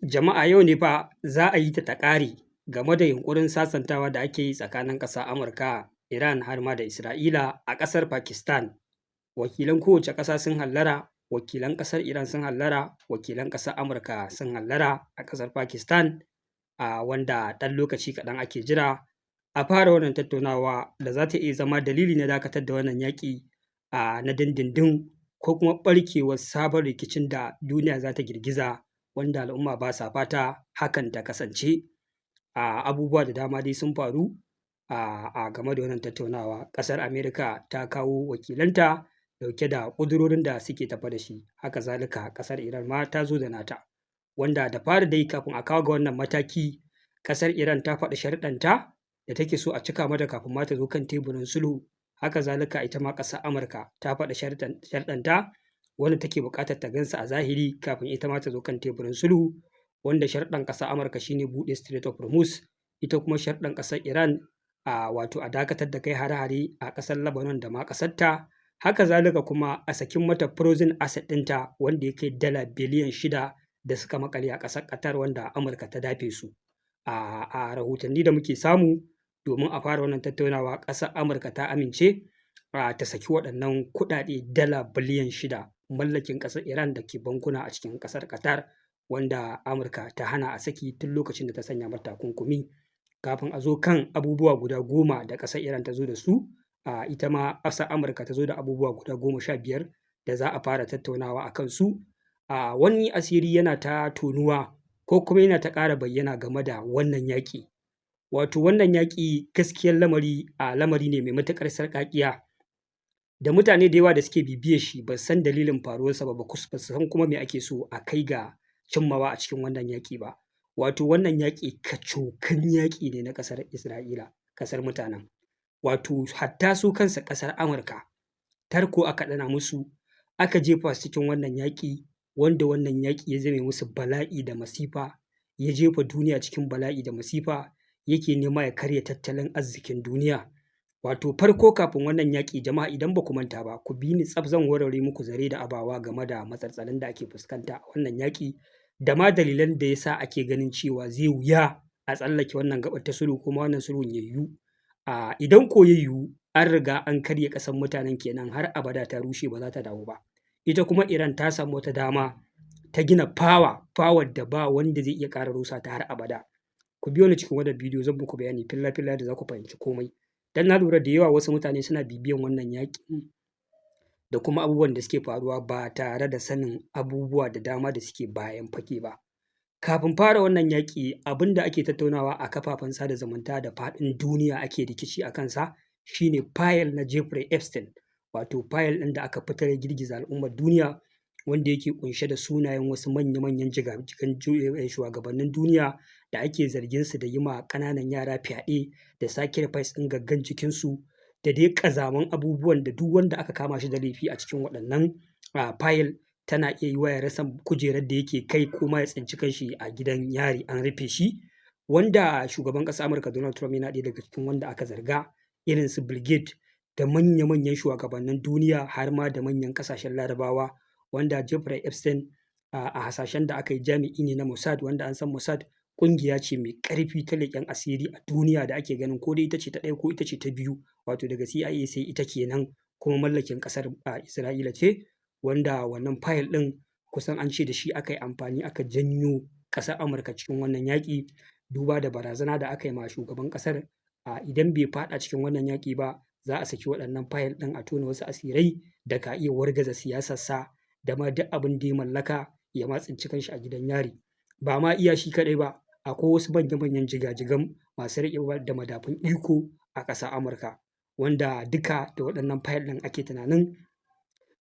Jama'a yau ne fa za a yi ta ƙare game da yunƙurin sasantawa da ake yi tsakanin ƙasar Amurka, Iran har ma da Isra'ila a ƙasar Pakistan. Wakilan kowace ƙasa sun hallara, wakilan ƙasar Iran sun hallara, wakilan ƙasar Amurka sun hallara a ƙasar Pakistan, wanda ɗan lokaci kaɗan ake jira a fara wannan tattaunawa da za ta iya zama dalili na dakatar da wannan yaƙi na dindindin ko kuma ɓarkewar sabon rikicin da duniya za ta girgiza. Wanda al'umma ba sa fata hakan ta kasance. Abubuwa da dama dai sun faru game da wannan tattaunawa. Ƙasar Amerika ta kawo wakilanta ɗauke da ƙudurorin da suke tafe da shi. Haka zalika ƙasar Iran ma ta zo da nata. Wanda da fari dai kafin a kawo ga wannan mataki, ƙasar Iran ta faɗi sharuɗanta da take so a cika mata kafin ma ta zo kan teburin sulhu. Haka zalika ita ma ƙasar Amurka ta faɗi sharuɗanta wanda take buƙatar ta gansu a zahiri kafin ita ma ta zo kan teburin sulhu. Wanda sharuɗan ƙasar Amurka shine buɗe Strait of Hormuz, ita kuma sharuɗan ƙasar Iran wato a dakatar da kai hare-hare a ƙasar Lebanon da ma ƙasarta. Haka zalika kuma a sakin mata frozen asset ɗinta wanda ya kai dala biliyan 6 da suka maƙale a ƙasar Qatar wanda Amurka ta dafe su. A rahotanni da muke samu domin a fara wannan tattaunawa, ƙasar Amurka ta amince ta saki waɗannan kuɗaɗe dala biliyan 6 mallakin ƙasar Iran da ke bankuna a cikin ƙasar Qatar, wanda Amurka ta hana a saki tun lokacin da ta sanya mata takunkumi. Kafin a zo kan abubuwa guda 10 da ƙasar Iran ta zo da su, ita ma ƙasar Amurka ta zo da abubuwa guda 15 da za a fara tattaunawa a kansu. Wani asiri yana ta tonuwa ko kuma yana ta ƙara bayyana game da wannan yaƙi. Wato wannan yaƙi gaskiyar lamari lamari ne mai matuƙar sarƙaƙiya da mutane da yawa da suke bibiyar shi ba su san dalilin faruwarsa ba su san kuma me ake so a kai ga cimmawa a cikin wannan yaƙi ba. Wato wannan yaƙi kacokan yaƙi ne na ƙasar Isra'ila, ƙasar mutanen. Wato hatta su kansa ƙasar Amurka tarko aka ɗana musu, aka jefa su cikin wannan yaƙi, wanda wannan yaƙi ya zame musu bala'i da masifa, ya jefa duniya cikin bala'i da masifa, yake nema ya karya tattalin arzikin duniya. Wato farko kafin wannan yaƙi, jama'a idan ba ku manta ba, ku bi ni tsaf zan warware muku zare da abawa game da matsaltsalun da ake fuskanta a wannan yaƙi da ma dalilan da ya sa ake ganin cewa zai wuya a tsallake wannan gaɓar ta sulhu kuma wannan sulhun ya yiwu. Idan ko ya yiwu, an riga an karya ƙasar mutanen kenan har abada ta rushe ba za ta dawo ba. Ita kuma Iran ta samu wata dama ta gina power da ba wanda zai iya ƙara rusa ta har abada. Ku biyo ni cikin wannan bidiyo zan muku bayani filla-filla da za ku fahimci komai. Dan na lura da yawa wasu mutane suna bibiyan wannan yaƙi da kuma abubuwan da suke faruwa ba tare da sanin abubuwa da dama da suke bayan fage ba. Kafin fara wannan yaƙi, abin da ake tattaunawa a kafafen sada zumunta da faɗin duniya ake rikici a kansa shine fayil na Jeffrey Epstein, wato fayil ɗin da aka fitar ya girgiza al'ummar duniya, wanda yake ƙunshe da sunayen wasu manya-manyan jigajigan shugabannin duniya da ake zargin su da yi ma ƙananan yara fyaɗe da sacrifice ɗin gaggan jikinsu da dai ƙazaman abubuwan da duk wanda aka kama shi da laifi a cikin waɗannan fayil tana iya yi wa ya rasa kujerar da yake kai ko ma ya tsinci kanshi a gidan yari an rufe shi. Wanda shugaban ƙasar Amurka Donald Trump yana ɗaya daga cikin wanda aka zarga, irin su Bill Gates da manya-manyan shugabannin duniya har ma da manyan ƙasashen Larabawa. Wanda Jeffrey Epstein a hasashen da aka yi jami'i ne na Mossad, wanda an san Mossad ƙungiya ce mai ƙarfi ta leƙen asiri a duniya da ake ganin ko dai ita ce ta ɗaya ko ita ce ta biyu, wato daga CIA sai ita kenan, kuma mallakin ƙasar Isra'ila ce. Wanda wannan fayil ɗin kusan an ce da shi aka yi amfani aka janyo ƙasar Amurka cikin wannan yaƙi, duba da barazana da aka yi ma shugaban ƙasar idan bai faɗa cikin wannan yaƙi ba za a saki waɗannan fayil ɗin a tona wasu asirai da ka iya wargaza siyasarsa da ma duk abin da ya mallaka ya ma tsinci kanshi a gidan yari. Ba ma iya shi kaɗai ba, akwai wasu manya-manyan jigajigan masu riƙe da madafun iko a ƙasar Amurka, wanda duka da waɗannan fayil ɗin ake tunanin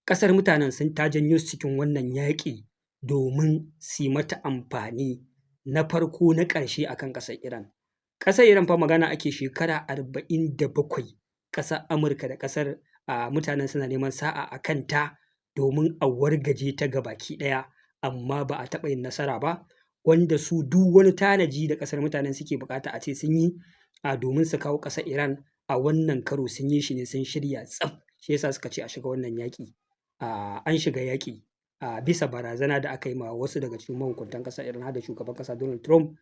ƙasar mutanen sun ta janyo su cikin wannan yaƙi domin su yi mata amfani na farko na ƙarshe akan ƙasar Iran. Ƙasar Iran fa magana ake shekara 47 ƙasar Amurka da ƙasar mutanen suna neman sa'a a kanta domin a wargaje ta gabaki ɗaya, amma ba a taɓa yin nasara ba. Wanda su duk wani tanaji da ƙasar mutanen suke buƙata a ce sun yi domin su kawo ƙasar Iran a wannan karo sun yi shi ne, sun shirya tsaf. Shi yasa suka ce a shiga wannan yaƙi. An shiga yaƙi bisa barazana da aka yi ma wasu daga cikin mahukuntan ƙasar Iran har da shugaban ƙasa Donald Trump,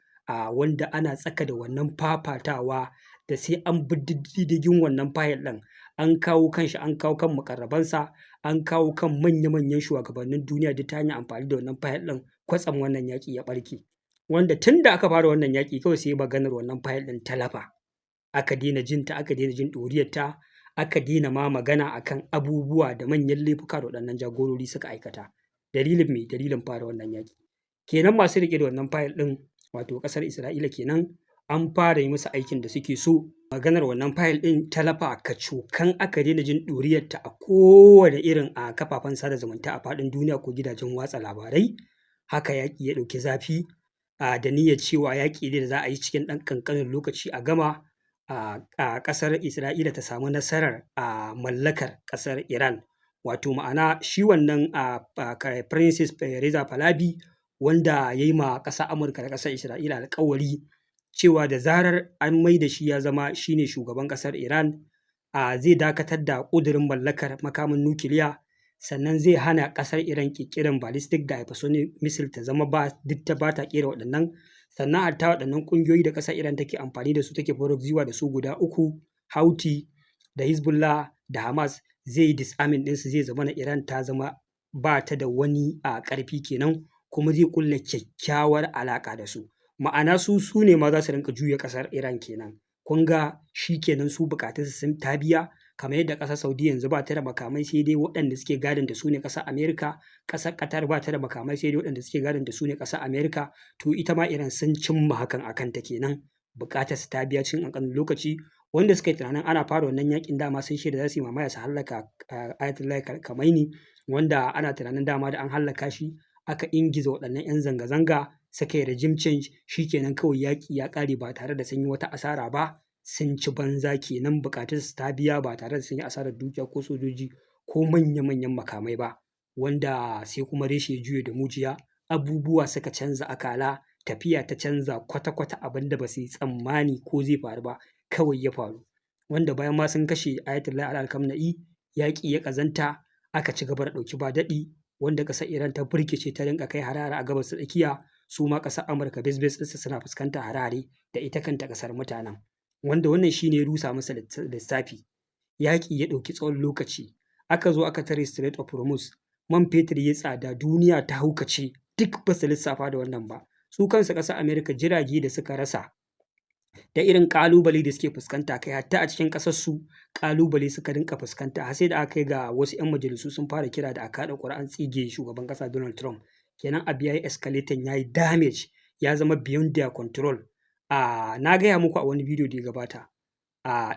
wanda ana tsaka da wannan fafatawa da sai an bi diddigin wannan fayil ɗin, an kawo kan shi, an kawo kan muƙarrabansa, an kawo kan manya-manyan shugabannin duniya duk ta hanyar amfani da wannan fayil ɗin, kwatsam wannan yaƙi ya ɓarke. Wanda tun da aka fara wannan yaƙi kawai sai maganar wannan fayil ɗin ta lafa. Aka daina jin ta, aka daina jin ɗuriyarta, aka daina ma magana akan abubuwa da manyan laifuka da waɗannan jagorori suka aikata. Dalilin me? Dalilin fara wannan yaƙi. Kenan masu riƙe da wannan fayil ɗin, wato ƙasar Isra'ila kenan, an fara yi musu aikin da suke so. Maganar wannan fayil ɗin ta lafa kacokan, aka daina jin ɗuriyarta a kowane irin a kafafen sada zumunta a faɗin duniya ko gidajen watsa labarai. Haka yaƙi ya ɗauki zafi, da niyyar cewa yaƙi ne da za a yi cikin ɗan ƙanƙanin lokaci a gama, a ƙasar Isra'ila ta samu nasarar mallakar ƙasar Iran. Wato ma'ana shi wannan Princess Reza Pahlavi, wanda ya yi ma ƙasar Amurka da ƙasar Isra'ila alƙawari cewa da zarar an mai da shi ya zama shi ne shugaban ƙasar Iran, zai dakatar da ƙudurin mallakar makamin nukiliya, sannan zai hana ƙasar Iran ƙirƙirar ballistic da hypersonic missile ta zama duk ta ba ta ƙera waɗannan. Sannan hatta waɗannan ƙungiyoyi da ƙasar Iran take amfani da su, take ziwa da su guda uku, Houthi da Hezbollah da Hamas, zai yi disarming ɗinsu, zai zama na Iran ta zama ba ta da wani ƙarfi kenan, kuma zai ƙulla kyakkyawar alaƙa da su. Ma'ana su ne ma za su rinka juya ƙasar Iran kenan. Kun ga shi kenan su buƙatunsu sun ta biya, kamar yadda ƙasar Saudi yanzu ba ta da makamai sai dai waɗanda suke gadin da su ne ƙasar Amerika, ƙasar Qatar ba ta da makamai sai dai waɗanda suke gadin da su ne ƙasar Amerika, to ita ma Iran sun cimma hakan a kanta kenan, buƙatarsu ta biya cikin ƙanƙanin lokaci. Wanda suka yi tunanin ana fara wannan yaƙin dama sun shirya za su yi mamaya su hallaka Ayatollah Khamenei, wanda ana tunanin dama da an hallaka shi aka ingiza waɗannan 'yan zanga-zanga suka yi regime change, shi kenan kawai yaƙi ya ƙare ba tare da sun yi wata asara ba, sun ci banza kenan, buƙatunsu ta biya ba tare da sun yi asarar dukiya ko sojoji ko manya-manyan makamai ba. Wanda sai kuma reshe ya juye da mujiya, abubuwa suka canza akala, tafiya ta canza kwata-kwata, abin da ba su yi tsammani ko zai faru ba kawai ya faru. Wanda bayan ma sun kashe Ayatollah Ali Khamenei, yaƙi ya ƙazanta, aka ci gaba da ɗauki ba daɗi, wanda ƙasar Iran ta birkice ta rinƙa kai harare a gabas ta tsakiya, su ma ƙasar Amurka base ɗinsu suna fuskantar harare da ita kanta ƙasar mutanen. Wanda wannan shi ne rusa masa lissafi. Yaƙi ya ɗauki tsawon lokaci, aka zo aka tare Strait of Hormuz, man fetur ya tsada, duniya ta haukace, duk ba su lissafa da wannan ba. Su kansu ƙasar Amerika jirage da suka rasa da irin ƙalubale da suke fuskanta, kai hatta a cikin ƙasarsu ƙalubale suka rinka fuskanta, har sai da aka kai ga wasu 'yan majalisu sun fara kira da a kaɗa ƙuri'an tsige shugaban ƙasa Donald Trump. Kenan abu ya yi escalating, ya yi damage, ya zama beyond their control. Na gaya muku a wani bidiyo da ya gabata,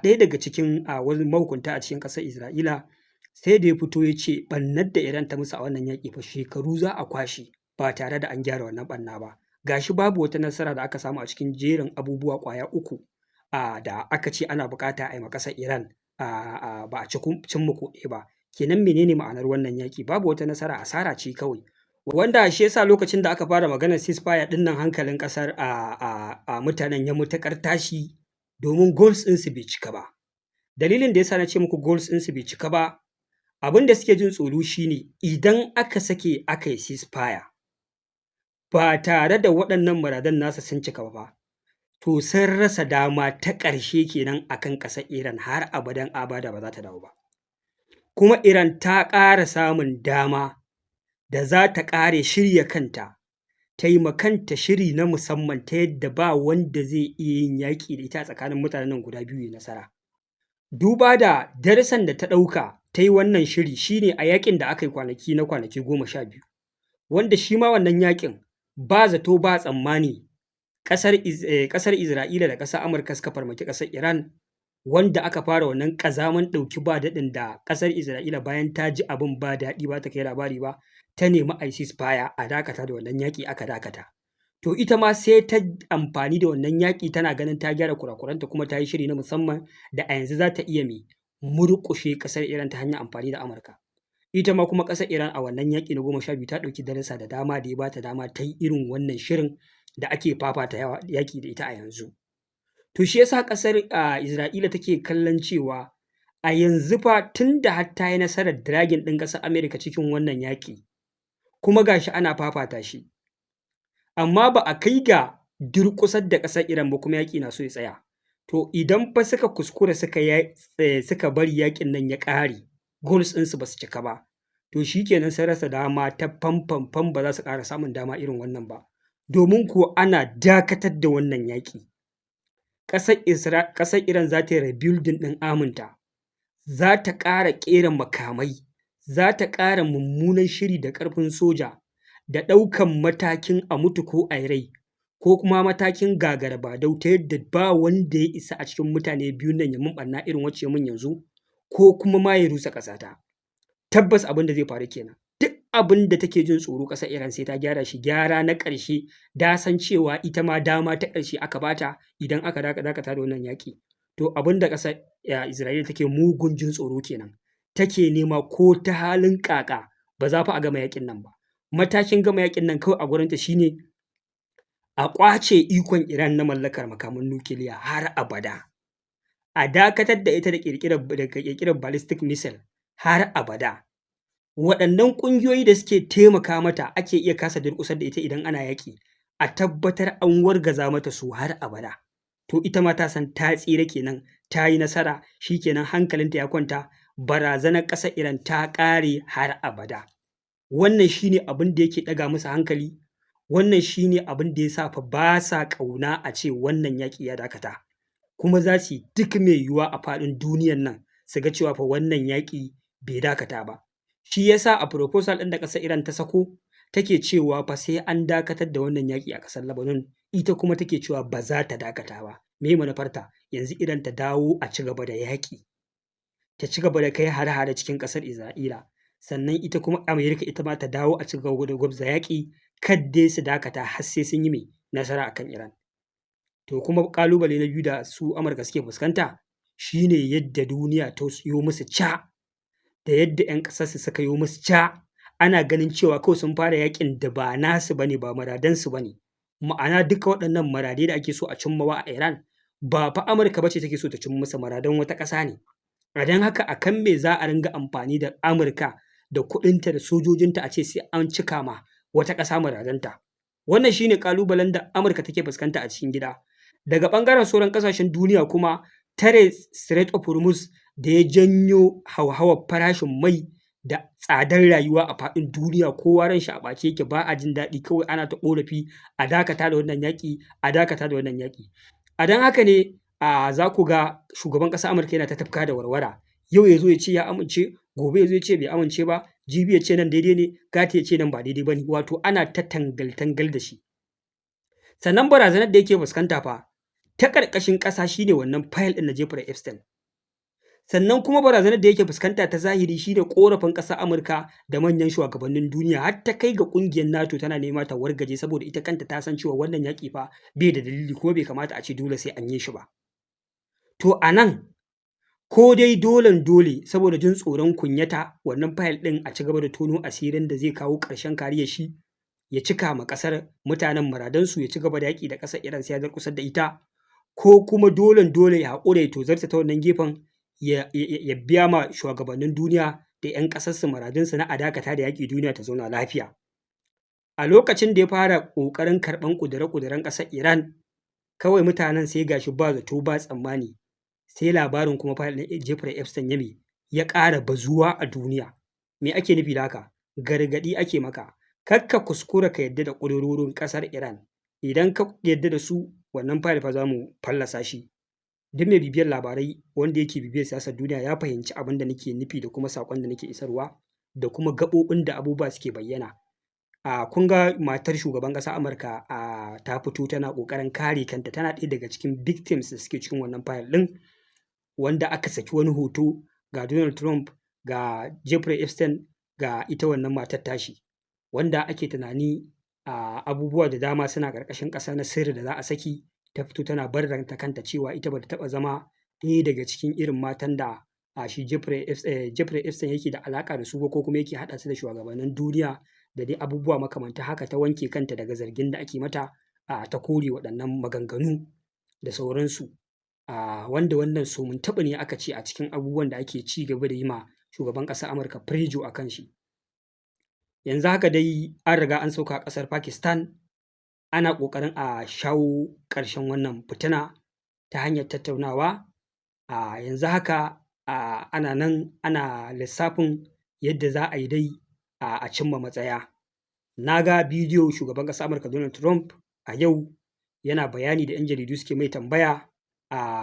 ɗaya daga cikin wani mahukunta a cikin ƙasar Isra'ila sai da ya fito ya ce ɓannar da Iran ta musu a wannan yaƙi fa shekaru za a kwashe ba tare da an gyara wannan ɓanna ba. Gashi babu wata nasara da aka samu a cikin jerin abubuwa ƙwaya uku da aka ce ana buƙata a yi ma ƙasar Iran, ba a cimma ko ɗaya ba. Kenan menene ma'anar wannan yaƙi? Babu wata nasara, asara ce kawai. Wanda shi yasa lokacin da aka fara maganar ceasefire ɗin nan, hankalin ƙasar mutanen ya matuƙar tashi, domin goals ɗinsu bai cika ba. Dalilin da yasa na ce muku goals ɗinsu bai cika ba, abin da suke jin tsoro shine idan aka sake aka yi ceasefire ba tare da waɗannan muradan nasa sun cika ba, to sun rasa dama ta ƙarshe kenan akan ƙasar Iran, har abadan abada ba za ta dawo ba. Kuma Iran ta ƙara samun dama da za ta ƙare shirya kanta, ta yi ma kanta shiri na musamman ta yadda ba wanda zai iya yin yaƙi da ita a tsakanin mutanen guda biyu ya nasara. Duba da darasan da ta ɗauka ta yi wannan shiri shine a yaƙin da aka yi kwanaki 12, wanda shi ma wannan yaƙin ba zato ba tsammani ƙasar Isra'ila da ƙasar Amurka suka farmaki ƙasar Iran, wanda aka fara wannan ƙazaman ɗauki ba daɗin da ƙasar Isra'ila bayan ta ji abin ba daɗi ba ta kai labari ba, ta nemi a yi ceasefire a dakata da wannan yaƙi, aka dakata. To ita ma sai ta amfani da wannan yaƙi, tana ganin ta gyara kurakuranta kuma ta yi shiri na musamman da a yanzu za ta iya murƙushe ƙasar Iran ta hanyar amfani da Amurka. Ita ma kuma ƙasar Iran a wannan yaƙi na 12 ta ɗauki darasa da dama da ya ba ta dama ta yi irin wannan shirin da ake fafata yaƙi da ita a yanzu. To shi yasa ƙasar Isra'ila take kallon cewa a yanzu fa tun da har ta yi nasarar dragging ɗin ƙasar Amerika cikin wannan yaƙi, kuma gashi ana fafata shi. Amma ba a kai ga durƙusar da ƙasar Iran ba kuma yaƙi na so ya tsaya. To idan fa suka kuskura suka bari yaƙin nan ya ƙare, goals ɗinsu ba su cika ba, to shi kenan sun rasa dama ta fam ba za su ƙara samun dama irin wannan ba. Domin kuwa ana dakatar da wannan yaƙi, ƙasar Iran za ta yi rebuilding ɗin arminta, za ta ƙara ƙera makamai, za ta ƙara mummunan shiri da ƙarfin soja, da ɗaukan matakin a mutu ko a yi rai, ko kuma matakin gagara-badau ta yadda ba wanda ya isa a cikin mutane biyun nan ya mun ɓarna irin wacce ya mun yanzu, ko kuma ma ya rusa ƙasata. Tabbas abin da zai faru kenan. Duk abin da take jin tsoro ƙasar Iran sai ta gyara shi gyara na ƙarshe, da san cewa ita ma dama ta ƙarshe aka bata idan aka dakata da wannan yaƙi. To abin da ƙasar Isra'ila take mugun jin tsoro kenan. Take nema ko ta halin ƙaƙa ba za fa a gama yaƙin nan ba. Matakin gama yaƙin nan kawai a gurinta shine a ƙwace ikon Iran na mallakar makaman nukiliya har abada. A dakatar da ita da ƙirƙirar ballistic missile har abada. Waɗannan ƙungiyoyi da suke taimaka mata ake iya kasa durƙusar da ita idan ana yaƙi, a tabbatar an wargaza mata su har abada. To ita ma ta san ta tsira kenan, ta yi nasara, shi kenan hankalinta ya kwanta, barazanar ƙasar Iran ta ƙare har abada. Wannan shi ne abin da yake ɗaga musu hankali, wannan shi ne abin da ya sa fa ba sa ƙauna a ce wannan yaƙi ya dakata. Kuma za su yi duk mai yiwuwa a faɗin duniyan nan su ga cewa fa wannan yaƙi bai dakata ba. Shi ya sa a proposal ɗin da ƙasar Iran ta sako take cewa fa sai an dakatar da wannan yaƙi a ƙasar Lebanon, ita kuma take cewa ba za ta dakata ba. Me manufarta? Yanzu Iran ta dawo a ci gaba da yaƙi, ta ci gaba da kai hare-hare cikin ƙasar Isra'ila. Sannan ita kuma Amerika ita ma ta dawo a ci gaba da gwabza yaƙi, kadai su dakata har sai sun yi mai nasara akan Iran. To kuma ƙalubale na biyu da su Amurka suke fuskanta shine yadda duniya ta yo musu ca, da yadda 'yan ƙasarsu suka yo musu ca. Ana ganin cewa kawai sun fara yaƙin da ba nasu bane, ba muradansu bane. Ma'ana duka waɗannan muradai da ake so a cimmawa a Iran, ba fa Amurka bace take so ta cimma musu, muradan wata ƙasa ne. A don haka a kan me za a ringa amfani da Amurka da kuɗinta da sojojinta a ce sai an cika ma wata ƙasa muradanta. Wannan shine ƙalubalen da Amurka take fuskanta a cikin gida. Daga ɓangaren sauran ƙasashen duniya kuma, tare Strait of Hormuz da ya janyo hauhawar farashin mai da tsadar rayuwa a faɗin duniya, kowa ran shi a ɓace yake, ba a jin daɗi, kawai ana ta ƙorafi a dakata da wannan yaƙi, a dakata da wannan yaƙi. A don haka ne za ku ga shugaban ƙasar Amurka yana ta tafka da warwara. Yau ya zo ya ce ya amince, gobe ya zo ya ce bai amince ba, jibi ya ce nan daidai ne, gata ya ce nan ba daidai ba ne. Wato ana ta tangal-tangal da shi. Sannan barazanar da yake fuskanta fa ta ƙarƙashin ƙasa shine wannan fayil ɗin na Jeffrey Epstein. Sannan kuma barazanar da yake fuskanta ta zahiri shine ƙorafin ƙasar Amurka da manyan shugabannin duniya, har ta kai ga ƙungiyar NATO tana nema ta wargaje saboda ita kanta ta san cewa wannan yaƙi fa bai da dalili kuma bai kamata a ce dole sai an yi shi ba. To a nan ko dai dole saboda jin tsoron kunyata wannan fayil ɗin a ci gaba da tono asirin da zai kawo ƙarshen kariyar shi, ya cika ma ƙasar mutanen muradansu, ya ci gaba da yaƙi da ƙasar Iran sai ya durƙusar da ita, ko kuma dole ya haƙura ya tozarta ta wannan gefen, ya biya ma shugabannin duniya da 'yan ƙasarsu muradunsu na a dakata da yaƙi, duniya ta zauna lafiya. A lokacin da ya fara ƙoƙarin karɓan ƙudure-ƙuduren ƙasar Iran, kawai mutanen sai gashi ba zato ba tsammani, sai labarin kuma fayil ɗin Jeffrey Epstein ya ƙara bazuwa a duniya. Me ake nufi da haka? Gargaɗi ake maka, kar ka kuskura ka yadda da ƙudurorin ƙasar Iran. Idan ka yadda da su, wannan fayil fa za mu fallasa shi. Duk mai bibiyar labarai wanda yake bibiyar siyasar duniya ya fahimci abin da nake nufi da kuma saƙon da nake isarwa da kuma gaɓoɓin da abubuwa suke bayyana. Kun ga matar shugaban ƙasar Amurka ta fito tana ƙoƙarin kare kanta, tana ɗaya daga cikin victims da suke cikin wannan fayil ɗin, wanda aka saki wani hoto ga Donald Trump, ga Jeffrey Epstein, ga ita wannan matar tashi, wanda ake tunani abubuwa da dama suna ƙarƙashin ƙasa na sirri da za a saki. Ta fito tana barranta kanta cewa ita bata taɓa zama ɗaya daga cikin irin matan da shi Jeffrey Epstein yake da alaƙa da su ba, ko kuma yake haɗa su da shugabannin duniya da dai abubuwa makamanta haka. Ta wanke kanta daga zargin da ake mata, ta kore waɗannan maganganu da sauransu, wanda wannan somin taɓa ne aka ce a cikin abubuwan da ake ci gaba da yi ma shugaban ƙasar Amurka prejo a kan shi. yanzu haka dai an riga an sauka a ƙasar Pakistan, ana ƙoƙarin a shawo ƙarshen wannan fitina ta hanyar tattaunawa. Yanzu haka ana nan ana lissafin yadda za a yi dai a cimma matsaya. Na ga bidiyo shugaban ƙasar Amurka Donald Trump a yau yana bayani da 'yan jaridu suke mai tambaya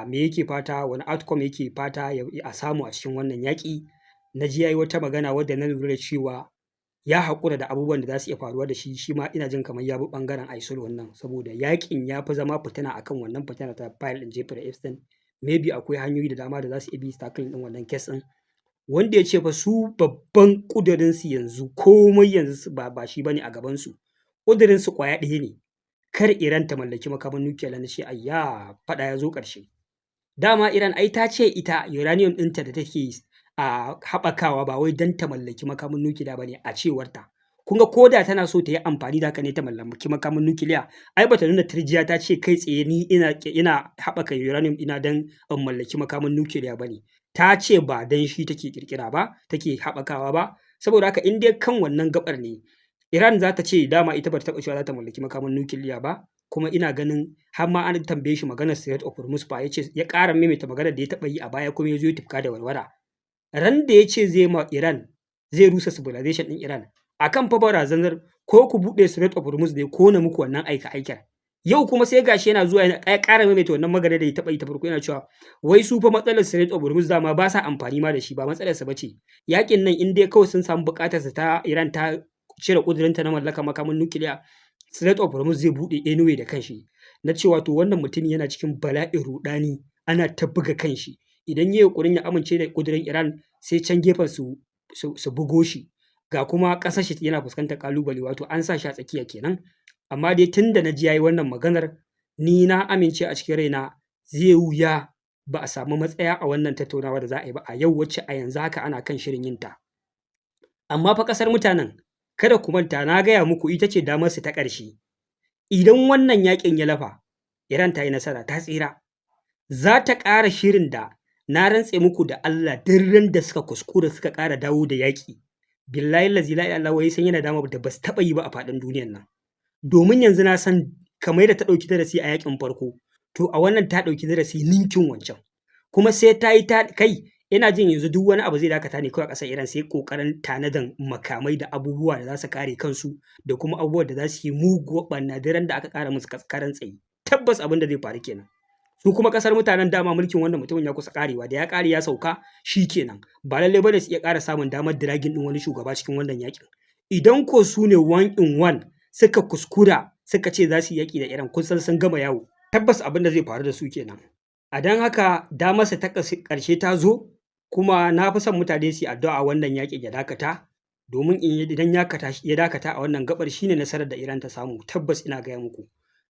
me yake fata, wani outcome yake fata a samu a cikin wannan yaƙi. Na ji ya yi wata magana wadda na lura da cewa ya haƙura da abubuwan da za su iya faruwa da shi, shi ma ina jin kamar ya bi ɓangaren a yi sulhun nan, saboda yaƙin ya fi zama fitina akan wannan fitina ta fayil ɗin Jeffrey Epstein. Maybe akwai hanyoyi da dama da za su iya bi su tackling ɗin wannan kes ɗin. Wanda ya ce fa su babban ƙudurinsu yanzu komai yanzu ba shi bane a gabansu. Ƙudurinsu ƙwaya ɗaya ne, kar Iran ta mallaki makamin nukiliya. Na ce ayya, faɗa ya zo ƙarshe. Dama Iran ai ta ce ita uranium ɗinta da take haɓakawa ba wai don ta mallaki makamin nukiliya ba ne a cewarta. Kun ga ko da tana so ta yi amfani da haka ne ta mallaki makamin nukiliya, ai bata nuna turjiya ta ce kai tsaye ni ina haɓaka uranium ɗina don in mallaki makamin nukiliya ba ne. Ta ce ba don shi take ƙirƙira ba, take haɓakawa ba. Saboda haka in dai kan wannan gaɓar ne, Iran za ta ce dama ita ba ta taɓa cewa za ta mallaki makamin nukiliya ba. Kuma ina ganin har ma an tambaye shi maganar Strait of Hormuz fa, ya ƙara maimaita maganar da ya taɓa yi a baya kuma ya zo ya tufka da warwara. Ran da ya ce zai ma Iran, zai rusa civilization ɗin Iran, akan fa barazanar ko ku buɗe Strait of Hormuz ne ko na muku wannan aika-aikar. Yau kuma sai gashi yana zuwa ya ƙara maimaita wannan maganar da ya taɓa yi ta farko, yana cewa wai su fa matsalar Strait of Hormuz dama ba sa amfani ma da shi, ba matsalarsa ba ce. Yaƙin nan in dai kawai sun samu buƙatarsa ta Iran ta cire ƙudurinta na mallaka makamin nukiliya, Strait of Hormuz zai buɗe anyway da kanshi. Na cewa to wannan mutum yana cikin bala'in ruɗani, ana ta buga kanshi. Idan ya yi ƙurin ya amince da ƙudurin Iran, sai can gefen su bugo shi. Ga kuma ƙasar shi yana fuskantar ƙalubale, wato an sa shi a tsakiya kenan. Amma dai tun da na ji ya yi wannan maganar, ni na amince a cikin raina zai wuya ba a samu matsaya a wannan tattaunawa da za a yi ba a yau, wacce a yanzu haka ana kan shirin yin ta. Amma fa ƙasar mutanen, kada ku manta na gaya muku ita ce damarsu ta ƙarshe. Idan wannan yaƙin ya lafa, Iran ta yi nasara, ta tsira. Za ta ƙara shirin da na rantse muku da Allah, duk ran da suka kuskura suka ƙara dawo da yaƙi, billahi lazi la ilaha illa san yana dama da ba su taɓa yi ba a faɗin duniyar nan. Domin yanzu na san kamar da ta ɗauki darasi a yaƙin farko, to a wannan ta ɗauki darasi ninkin wancan. Kuma sai ta yi kai, ina jin yanzu duk wani abu zai dakata ne kawai a ƙasar Iran, sai ƙoƙarin tanadan makamai da abubuwa da za su kare kansu, da kuma abubuwa da za su yi muguwar ɓanna da aka ƙara musu karan tsaye. Tabbas abin da zai faru kenan. Su kuma ƙasar mutanen dama mulkin wannan mutumin ya kusa ƙarewa, da ya ƙare ya sauka shi kenan. Ba lallai bane su iya ƙara samun damar diragin ɗin wani shugaba cikin wannan yaƙin. Idan ko su ne 1 in 1 suka kuskura suka ce za su yi yaƙi da Iran, kun san sun gama yawo. Tabbas abin da zai faru da su kenan. A don haka damarsa ta ƙarshe ta zo, kuma na fi son mutane su yi addu'a wannan yaƙin ya dakata, domin idan ya dakata a wannan gaɓar shine nasarar da Iran ta samu. Tabbas ina gaya muku.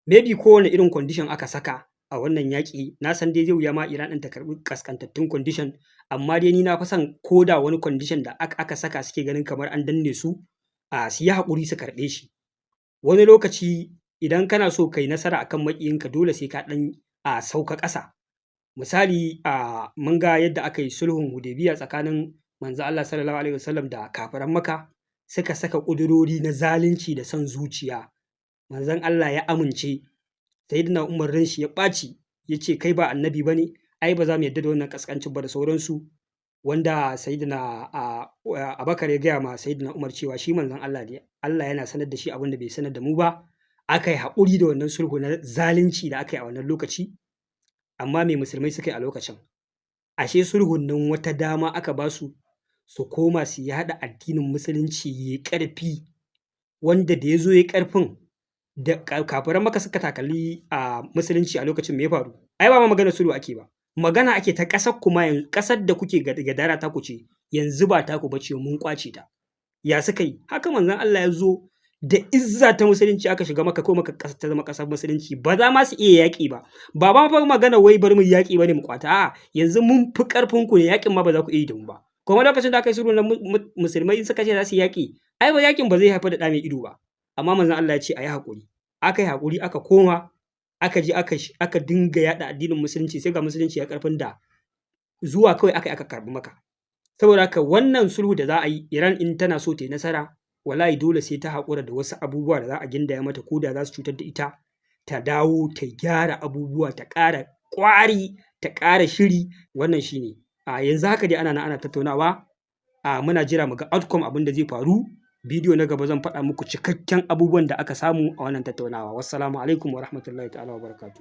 Maybe kowane irin condition aka saka a wannan yaƙi, na san dai zai wuya ma Iran ɗin ta karɓi kaskantattun condition, amma dai ni na fi son ko da wani condition da aka saka suke ganin kamar an danne su yi haƙuri su karɓe shi. Wani lokaci idan kana so kai nasara akan maƙiyinka, dole sai ka ɗan sauka ƙasa. Misali mun ga yadda aka yi sulhun Hudaybiya tsakanin manzo Allah sallallahu alaihi wasallam da kafiran Makka, suka saka ƙudurori na zalunci da son zuciya. Manzon Allah ya amince, Sayyidina Umar ran shi ya ɓaci, ya ce kai ba annabi ba ne, ai ba za mu yarda da wannan ƙasƙancin ba da sauransu. Wanda Sayyidina Abubakar ya gaya ma Sayyidina Umar cewa shi manzon Allah ne, Allah yana sanar da shi abin da bai sanar da mu ba. Aka yi haƙuri da wannan sulhu na zalunci da aka yi a wannan lokaci. Amma me musulmai suka yi a lokacin? Ashe sulhun nan wata dama aka ba su koma su yaɗa addinin musulunci ya ƙarfi, wanda da ya zo ya ƙarfin da kafiran Makka suka takalli musulunci a lokacin, me ya faru? Ai ba ma magana sulhu ake ba, magana ake ta ƙasar kuma yanzu, ƙasar da kuke gadara ta ku ce, yanzu ba ta ku bace, mun kwace ta. Ya suka yi? Haka manzon Allah ya zo da izza ta musulunci aka shiga Makka, ko Makka ta zama ƙasar musulunci, ba za ma su iya yaƙi ba. Ba ma fa magana wai bari mu yaƙi bane mu kwata, a'a yanzu mun fi ƙarfin ku ne, yaƙin ma ba za ku iya yi da mu ba. Kuma lokacin da aka yi sulhu na musulmai suka ce za su yaƙi, ai ba yaƙin ba zai haifar da ɗa mai ido ba. Amma manzon Allah ya ce a yi haƙuri. Aka yi haƙuri, aka koma, aka je aka dinga yaɗa addinin musulunci, sai ga musulunci ya ƙarfin da zuwa kawai aka karɓi Makka. Saboda haka wannan sulhu da za a yi, Iran in tana so ta yi nasara, wallahi dole sai ta haƙura da wasu abubuwa da za a gindaya mata ko da za su cutar da ita, ta dawo ta gyara abubuwa, ta ƙara ƙwari, ta ƙara shiri. Wannan shi ne. Yanzu haka dai ana nan ana tattaunawa, muna jira mu ga outcome abin da zai faru. Bidiyo na gaba zan faɗa muku cikakken abubuwan da aka samu a wannan tattaunawa. Wassalamu alaikum wa rahmatullahi ta'ala wa barakatuh.